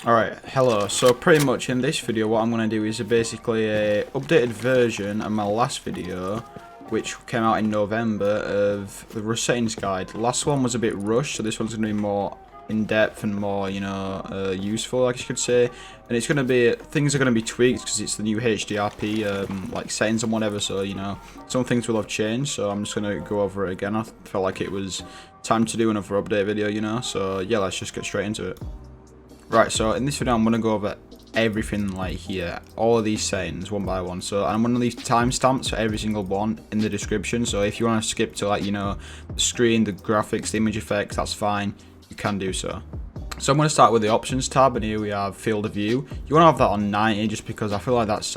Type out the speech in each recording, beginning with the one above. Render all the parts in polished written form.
Alright, hello. So pretty much in this video what I'm going to do is basically a updated version of my last video, which came out in November, of the Rust settings guide. The last one was a bit rushed, so this one's going to be more in-depth and more, useful, I guess you could say. And it's going to be, things are going to be tweaked because it's the new Hdrp, like settings and whatever, so, some things will have changed, so I'm just going to go over it again. I felt like it was time to do another update video, so yeah, let's just get straight into it. Right, so in this video I'm going to go over everything like here, all of these settings one by one. So I'm going to leave timestamps for every single one in the description, so if you want to skip to the screen, the graphics, the image effects, that's fine, you can do so. So I'm going to start with the options tab, and here we have field of view. You want to have that on 90 just because I feel like that's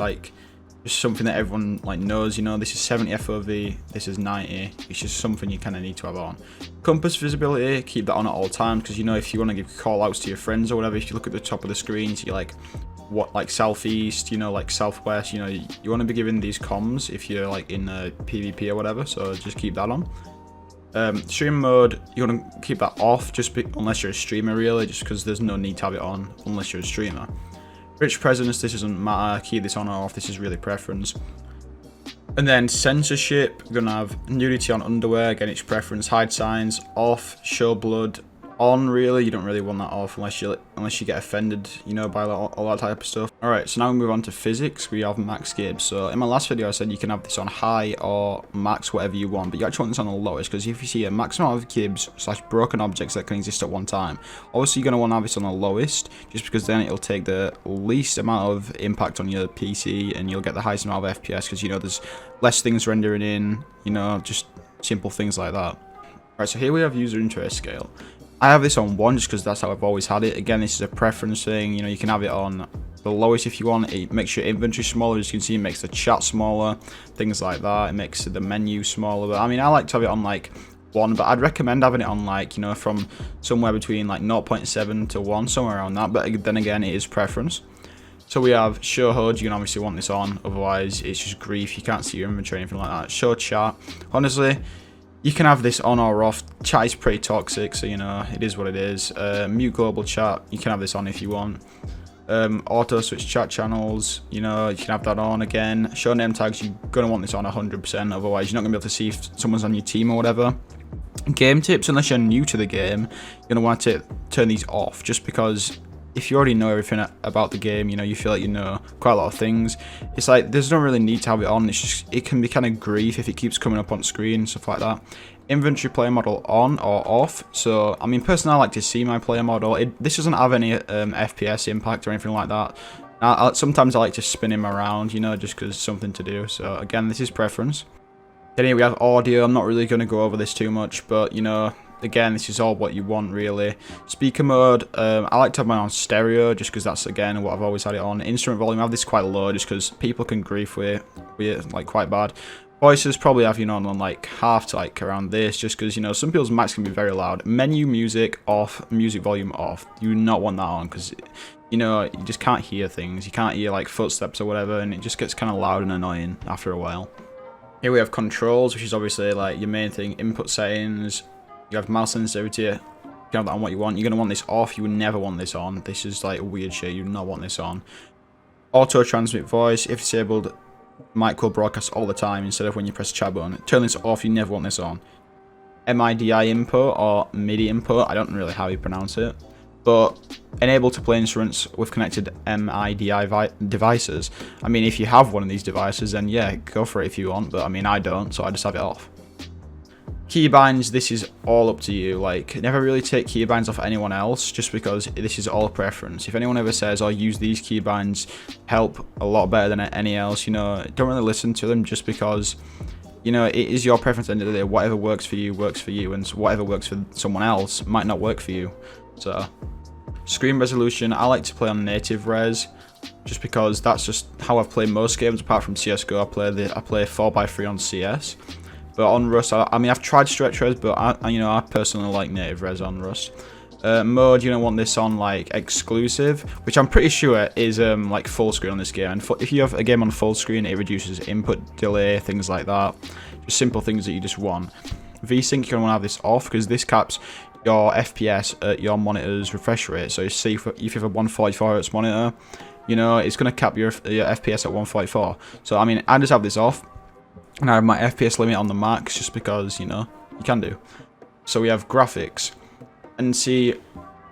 just something that everyone knows. This is 70 FOV, this is 90. It's just something you kind of need to have on. Compass visibility, keep that on at all times, because if you want to give call outs to your friends or whatever, if you look at the top of the screen, so you're like southeast, like southwest, you want to be giving these comms if you're in a PvP or whatever, so just keep that on. Stream mode, you want to keep that off unless you're a streamer, really, just because there's no need to have it on unless you're a streamer. Rich presence, this doesn't matter, keep this on or off, this is really preference. And then censorship, we're going to have nudity on underwear, again it's preference. Hide signs, off. Show blood, on. Really, you don't really want that off unless you get offended, by all that type of stuff. Alright, so now we move on to physics. We have max gibs. So in my last video I said you can have this on high or max, whatever you want, but you actually want this on the lowest, because if you see a maximum of gibs / broken objects that can exist at one time, obviously you're going to want to have this on the lowest, just because then it'll take the least amount of impact on your PC and you'll get the highest amount of FPS, because there's less things rendering in, just simple things like that. Alright, so here we have user interface scale. I have this on 1 just because that's how I've always had it. Again, this is a preference thing. You can have it on the lowest if you want. It makes your inventory smaller, as you can see. It makes the chat smaller, things like that. It makes the menu smaller. But I like to have it on 1, but I'd recommend having it on from somewhere between 0.7 to 1, somewhere around that. But then again, it is preference. So we have show HUD. You can obviously want this on, otherwise it's just grief. You can't see your inventory or anything like that. Show chat. Honestly, you can have this on or off. Chat is pretty toxic, so it is what it is. Mute global chat, you can have this on if you want. Auto switch chat channels, you can have that on again. Show name tags, you're going to want this on 100%, otherwise you're not going to be able to see if someone's on your team or whatever. Game tips, unless you're new to the game, you're going to want to turn these off, just because if you already know everything about the game, you feel like you know quite a lot of things, it's there's no really need to have it on. It's just, it can be kind of grief if it keeps coming up on screen and stuff like that. Inventory player model on or off. So personally I like to see my player model. This doesn't have any FPS impact or anything like that. Sometimes I like to spin him around, just because it's something to do. So again, this is preference. Then here we have audio. I'm not really going to go over this too much, but again, this is all what you want, really. Speaker mode, I like to have mine on stereo, just because that's, again, what I've always had it on. Instrument volume, I have this quite low, just because people can grief with it, quite bad. Voices, probably have, on, half to, around this, just because, some people's mics can be very loud. Menu music off, music volume off. You do not want that on, because, you just can't hear things. You can't hear, footsteps or whatever, and it just gets kind of loud and annoying after a while. Here we have controls, which is obviously, your main thing. Input settings. You have mouse sensitivity, you can have that on what you want. You're going to want this off, you would never want this on. This is weird shit, you do not want this on. Auto transmit voice, if disabled, mic will broadcast all the time instead of when you press the chat button. Turn this off, you never want this on. MIDI input or MIDI input, I don't really know how you pronounce it. But enable to play instruments with connected MIDI devices. If you have one of these devices, then yeah, go for it if you want. But I don't, so I just have it off. Keybinds, this is all up to you. Never really take keybinds off anyone else, just because this is all preference. If anyone ever says, oh, use these keybinds, help a lot better than any else, don't really listen to them, just because, it is your preference at the end of the day. Whatever works for you, and whatever works for someone else might not work for you. So, screen resolution, I like to play on native res, just because that's just how I've played most games, apart from CSGO. I play 4x3 on CS. But on Rust, I've tried stretch res, but I personally like native res on Rust. Mode, you don't want this on exclusive, which I'm pretty sure is full screen on this game. And if you have a game on full screen, it reduces input delay, things like that. Just simple things that you just want. VSync, you're going to want to have this off, because this caps your FPS at your monitor's refresh rate. So say if you have a 144 Hz monitor, you know, it's going to cap your FPS at 144. So I mean, I just have this off, and I have my FPS limit on the max just because, you know, you can do. So we have graphics, and see,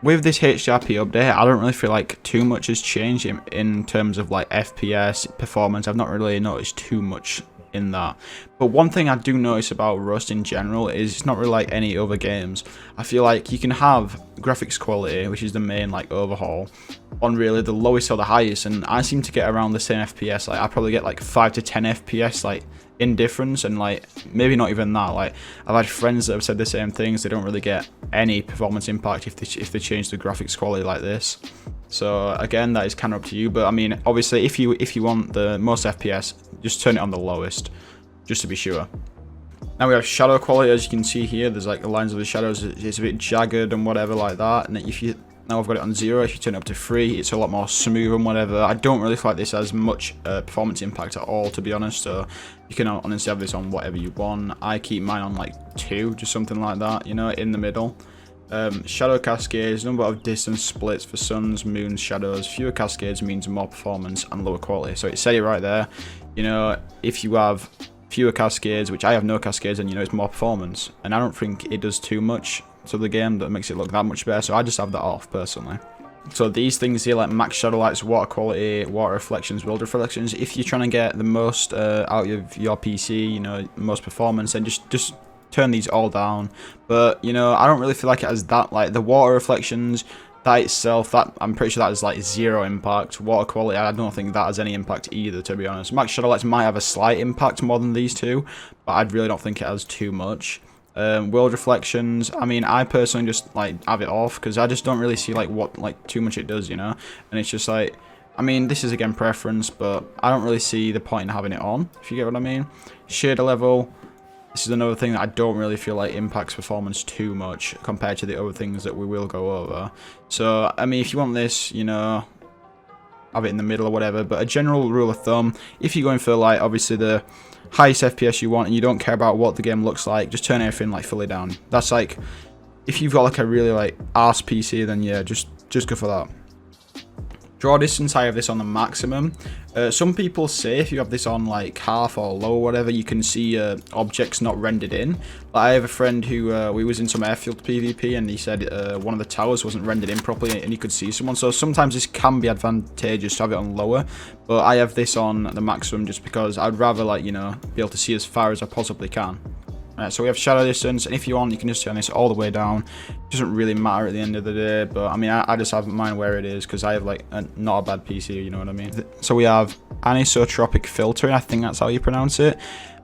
with this Hdrp update, I don't really feel like too much has changed in terms of like FPS performance. I've not really noticed too much in that. But one thing I do notice about Rust in general is it's not really like any other games. I feel like you can have graphics quality, which is the main like overhaul, on really the lowest or the highest, and I seem to get around the same FPS. Like I probably get like 5 to 10 FPS like in difference, and like maybe not even that. Like I've had friends that have said the same things. They don't really get any performance impact if they change the graphics quality like this. So again, that is kind of up to you, but I mean, obviously if you want the most FPS, just turn it on the lowest, just to be sure. Now we have shadow quality. As you can see here, there's like the lines of the shadows, it's a bit jagged and whatever like that. And now I've got it on 0, if you turn it up to 3, it's a lot more smooth and whatever. I don't really feel like this has much performance impact at all, to be honest, so you can honestly have this on whatever you want. I keep mine on like 2, just something like that, you know, in the middle. Shadow cascades, number of distance splits for suns, moons, shadows. Fewer cascades means more performance and lower quality. So it said it right there. You know, if you have fewer cascades, which I have no cascades, and you know, it's more performance. And I don't think it does too much to the game that makes it look that much better. So I just have that off personally. So these things here, like max shadow lights, water quality, water reflections, world reflections. If you're trying to get the most out of your PC, you know, most performance, then just turn these all down. But you know, I don't really feel like it has that, like the water reflections, that itself, that I'm pretty sure that is like 0 impact. Water quality, I don't think that has any impact either, to be honest. Max shadow lights might have a slight impact more than these two, but I really don't think it has too much. World reflections, I mean, I personally just like have it off because I just don't really see like too much it does, you know. And it's just like, I mean, this is again preference, but I don't really see the point in having it on, if you get what I mean. Shader level, this is another thing that I don't really feel like impacts performance too much compared to the other things that we will go over. So, I mean, if you want this, you know, have it in the middle or whatever. But a general rule of thumb, if you're going for like obviously the highest FPS you want and you don't care about what the game looks like, just turn everything like fully down. That's like, if you've got like a really like arse PC, then yeah, just go for that. Draw distance, I have this on the maximum. Some people say if you have this on like half or low or whatever, you can see objects not rendered in. But I have a friend who, we was in some airfield PvP, and he said one of the towers wasn't rendered in properly and he could see someone. So sometimes this can be advantageous to have it on lower. But I have this on the maximum just because I'd rather, like, you know, be able to see as far as I possibly can. Right, so we have shadow distance, and if you want, you can just turn this all the way down. It doesn't really matter at the end of the day, but I mean, I just have mine where it is because I have like not a bad PC, you know what I mean. So we have anisotropic filtering, I think that's how you pronounce it.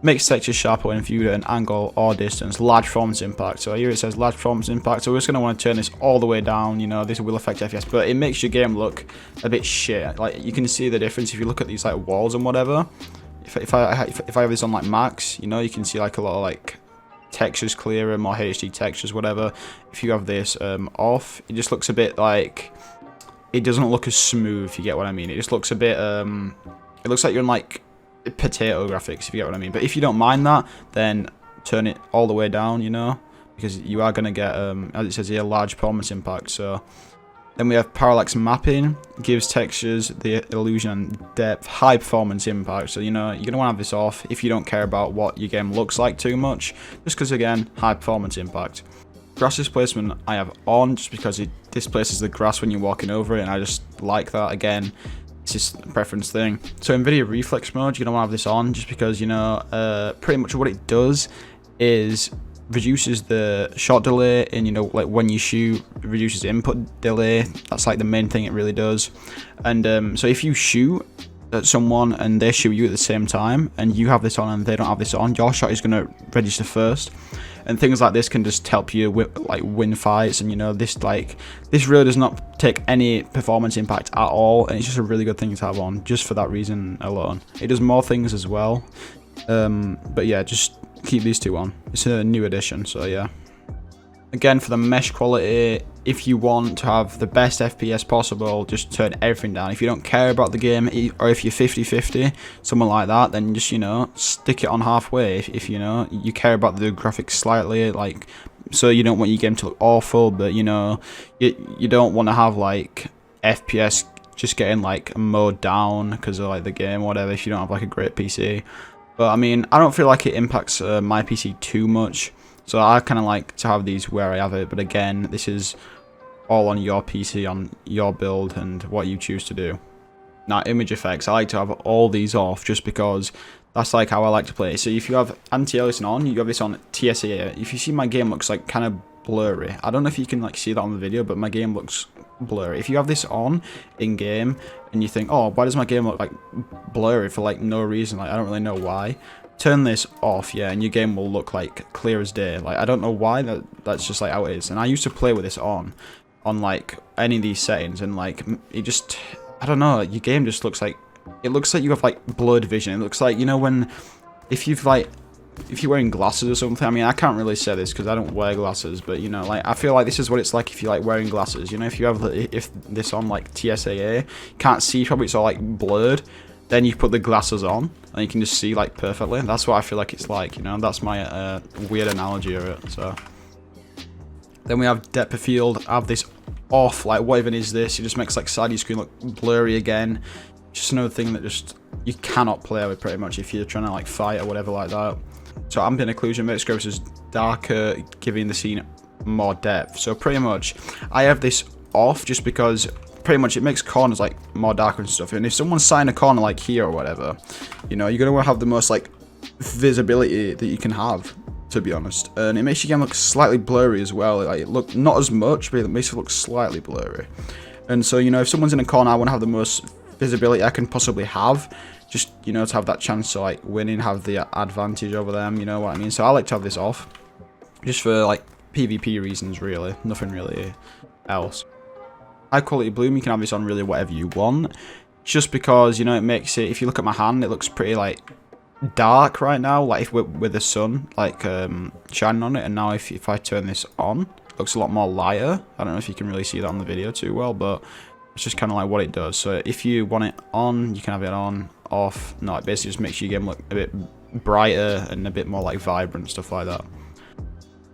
Makes textures sharper when viewed at an angle or distance. Large performance impact. So here it says large performance impact. So we're just going to want to turn this all the way down. You know, this will affect FPS, but it makes your game look a bit shit. Like, you can see the difference if you look at these like walls and whatever. If I have this on like max, you know, you can see like a lot of like textures clearer, more HD textures, whatever. If you have this off, it just looks a bit like, it doesn't look as smooth, if you get what I mean. It just looks a bit it looks like you're in like potato graphics, if you get what I mean. But if you don't mind that, then turn it all the way down, you know, because you are going to get as it says here, large performance impact. So then we have parallax mapping, gives textures the illusion and depth, high performance impact. So, you know, you're going to want to have this off if you don't care about what your game looks like too much, just because, again, high performance impact. Grass displacement I have on just because it displaces the grass when you're walking over it, and I just like that. Again, it's just a preference thing. So NVIDIA reflex mode, you're going to want to have this on just because, you know, pretty much what it does is reduces the shot delay, and you know, like when you shoot, it reduces the input delay. That's like the main thing it really does. And so if you shoot at someone and they shoot you at the same time and you have this on and they don't have this on, your shot is going to register first. And things like this can just help you like win fights. And you know, this really does not take any performance impact at all, and it's just a really good thing to have on just for that reason alone. It does more things as well, but yeah, just keep these two on. It's a new addition, so yeah. Again, for the mesh quality, if you want to have the best FPS possible, just turn everything down. If you don't care about the game, or if you're 50-50, something like that, then just, you know, stick it on halfway. If you know, you care about the graphics slightly, like so you don't want your game to look awful, but you know, you don't want to have like FPS just getting like mowed down because of like the game or whatever if you don't have like a great PC. But I mean, I don't feel like it impacts my PC too much, so I kind of like to have these where I have it. But again, this is all on your PC, on your build and what you choose to do. Now, image effects, I like to have all these off just because that's like how I like to play. So if you have anti-aliasing on, you have this on TSA. If you see my game looks like kind of blurry. I don't know if you can like see that on the video, but my game looks blurry. If you have this on in game and you think, oh, why does my game look like blurry for like no reason, like I don't really know why, turn this off, yeah, and your game will look like clear as day. Like I don't know why, that's just like how it is. And I used to play with this on like any of these settings, and like it just, I don't know, your game just looks like, it looks like you have like blurred vision. It looks like, you know, when if you're wearing glasses or something. I mean, I can't really say this because I don't wear glasses, but you know, like I feel like this is what it's like if you like wearing glasses. You know, if you have if this on like TSAA, can't see probably, it's all like blurred. Then you put the glasses on and you can just see like perfectly. That's what I feel like it's like. You know, that's my weird analogy of it. So then we have depth of field. I have this off. Like what even is this? It just makes like side of your screen look blurry again. Just another thing that just you cannot play with pretty much if you're trying to like fight or whatever like that. So ambient occlusion makes graphics darker, giving the scene more depth. So pretty much I have this off just because pretty much it makes corners like more darker and stuff. And if someone's sat in a corner like here or whatever, you know, you're gonna want to have the most like visibility that you can have, to be honest. And it makes your game look slightly blurry as well. Like it look not as much, but it makes it look slightly blurry. And so, you know, if someone's in a corner, I want to have the most visibility I can possibly have, just, you know, to have that chance to like win and have the advantage over them, you know what I mean? So I like to have this off just for like PvP reasons, really, nothing really else. High quality bloom, you can have this on really whatever you want, just because, you know, it makes it, if you look at my hand, it looks pretty like dark right now, like if with the sun like shining on it. And now if I turn this on, it looks a lot more lighter. I don't know if you can really see that on the video too well, but it's just kind of like what it does. So if you want it on, you can have it on, off. No, it basically just makes your game look a bit brighter and a bit more like vibrant, stuff like that.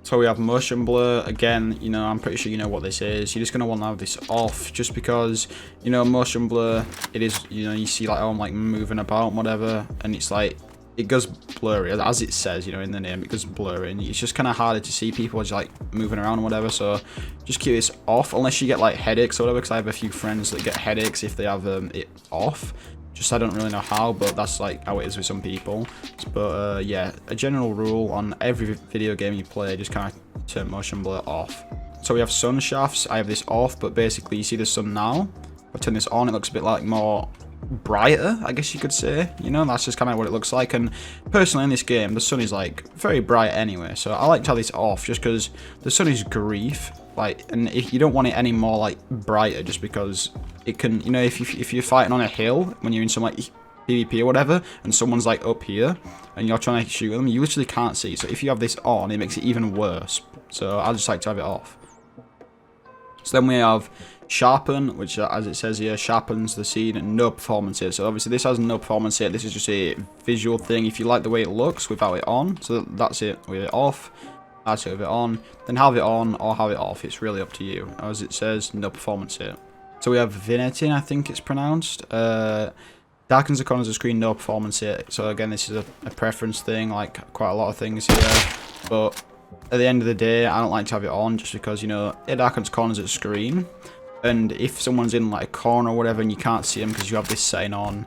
So we have motion blur. Again, you know, I'm pretty sure you know what this is. You're just going to want to have this off just because, you know, motion blur, it is, you know, you see like, oh, I'm like moving about and whatever, and it's like, it goes blurry, as it says, you know, in the name, it goes blurry, and it's just kind of harder to see people just like moving around and whatever. So just keep this off unless you get like headaches or whatever, because I have a few friends that get headaches if they have it off. Just I don't really know how, but that's like how it is with some people. But yeah, a general rule on every video game you play, just kind of turn motion blur off. So we have sun shafts. I have this off, but basically you see the sun now. I turn this on, it looks a bit like more brighter, I guess you could say. You know, that's just kind of what it looks like. And personally in this game, the sun is like very bright anyway, so I like to have this off just because the sun is grief. Like, and if you don't want it any more like brighter, just because it can, you know, if you're fighting on a hill when you're in some like PvP or whatever, and someone's like up here and you're trying to shoot them, you literally can't see. So if you have this on, it makes it even worse. So I just like to have it off. So then we have sharpen, which as it says here, sharpens the scene and no performance hit. So obviously this has no performance hit. This is just a visual thing. If you like the way it looks without it on, so that's it with it off. That's it with it on. Then have it on or have it off. It's really up to you. As it says, no performance hit. So we have vignetting, I think it's pronounced. Darkens the corners of the screen, no performance hit. So again, this is a preference thing, like quite a lot of things here. But at the end of the day, I don't like to have it on just because, you know, it darkens corners of the screen. And if someone's in like a corner or whatever and you can't see them because you have this setting on,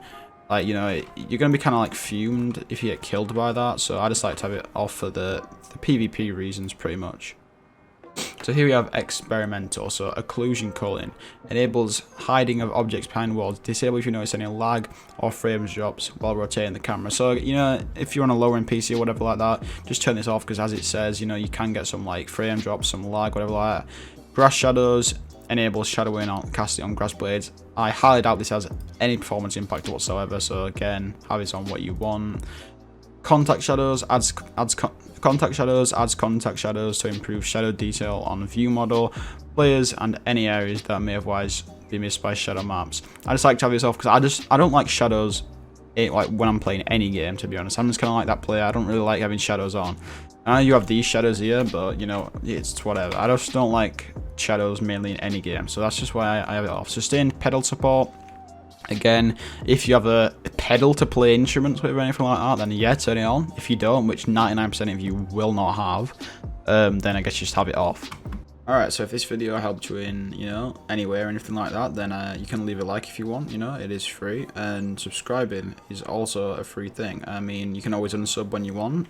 like, you know, you're going to be kind of like fumed if you get killed by that. So I just like to have it off for the PvP reasons pretty much. So here we have experimental. So occlusion culling enables hiding of objects behind walls. Disable if you notice any lag or frames drops while rotating the camera. So, you know, if you're on a lower end PC or whatever like that, just turn this off because as it says, you know, you can get some like frame drops, some lag, whatever like that. Grass shadows enables shadowing on casting on grass blades. I highly doubt this has any performance impact whatsoever, so again, have it on what you want. Contact shadows adds contact shadows to improve shadow detail on view model, players, and any areas that may otherwise be missed by shadow maps. I just like to have this off because I don't like shadows like when I'm playing any game, to be honest. I'm just kind of like that player. I don't really like having shadows on. I know you have these shadows here, but you know, it's whatever. I just don't like shadows mainly in any game, so that's just why I have it off. Sustained pedal support. Again, if you have a pedal to play instruments with or anything like that, then yeah, turn it on. If you don't, which 99% of you will not have, then I guess you just have it off. Alright, so if this video helped you in, you know, any way or anything like that, then you can leave a like if you want, you know, it is free, and subscribing is also a free thing. I mean, you can always unsub when you want,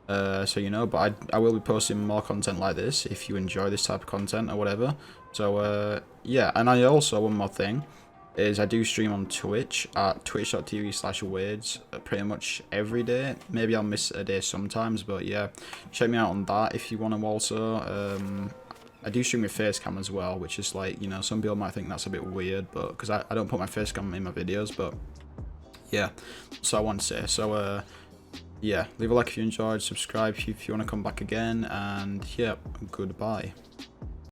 so you know, but I will be posting more content like this if you enjoy this type of content or whatever. So, yeah, and I also, one more thing, is I do stream on Twitch at twitch.tv/wades pretty much every day. Maybe I'll miss a day sometimes, but yeah, check me out on that if you want to also. I do stream with face cam as well, which is like, you know, some people might think that's a bit weird, but because I don't put my face cam in my videos, but yeah, so I want to say. So yeah, leave a like if you enjoyed, subscribe if you want to come back again, and yeah, goodbye.